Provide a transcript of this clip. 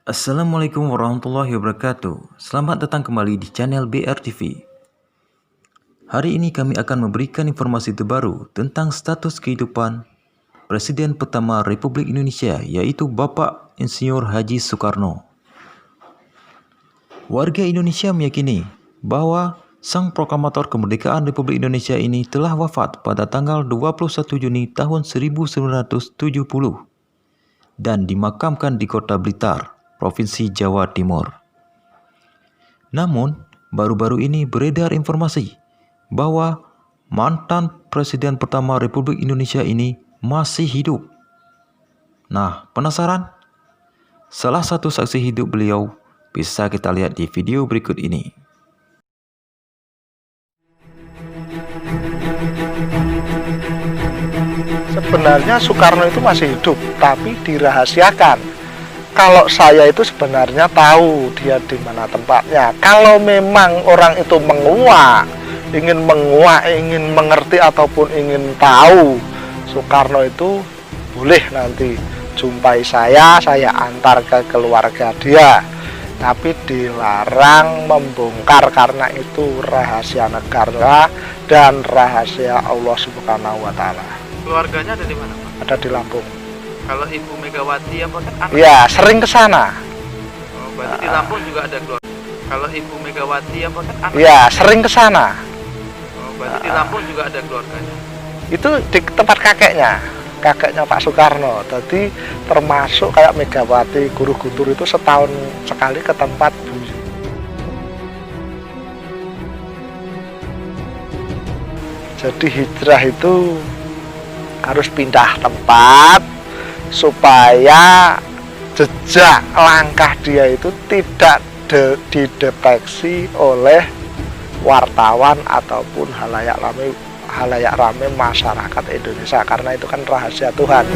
Assalamualaikum warahmatullahi wabarakatuh. Selamat datang kembali di channel BRTV. Hari ini kami akan memberikan informasi terbaru tentang status kehidupan Presiden pertama Republik Indonesia, yaitu Bapak Insinyur Haji Soekarno. Warga Indonesia meyakini bahwa sang proklamator kemerdekaan Republik Indonesia ini telah wafat pada tanggal 21 Juni tahun 1970 dan dimakamkan di Kota Blitar, Provinsi Jawa Timur. Namun, baru-baru ini beredar informasi bahwa mantan Presiden pertama Republik Indonesia ini masih hidup. Nah, penasaran? Salah satu saksi hidup beliau bisa kita lihat di video berikut ini. Sebenarnya Soekarno itu masih hidup, tapi dirahasiakan. Kalau saya itu sebenarnya tahu dia di mana tempatnya. Kalau memang orang itu ingin mengerti ataupun ingin tahu Soekarno itu, boleh nanti jumpai saya antar ke keluarga dia. Tapi dilarang membongkar karena itu rahasia negara dan rahasia Allah Subhanahu wa Ta'ala. Keluarganya ada di mana, Pak? Ada di Lampung. Kalau Ibu Megawati apa kan anak? Ya, sering ke sana. Oh, berarti di Lampung juga ada keluarga. Kalau Ibu Megawati apa kan anak? Ya, sering ke sana. Oh, berarti di Lampung juga ada keluarganya. Itu di tempat kakeknya Pak Soekarno. Jadi termasuk kayak Megawati, Guru Gutur itu setahun sekali ke tempat buyut. Jadi hijrah itu harus pindah tempat supaya jejak langkah dia itu tidak dideteksi oleh wartawan ataupun halayak ramai masyarakat Indonesia, karena itu kan rahasia Tuhan.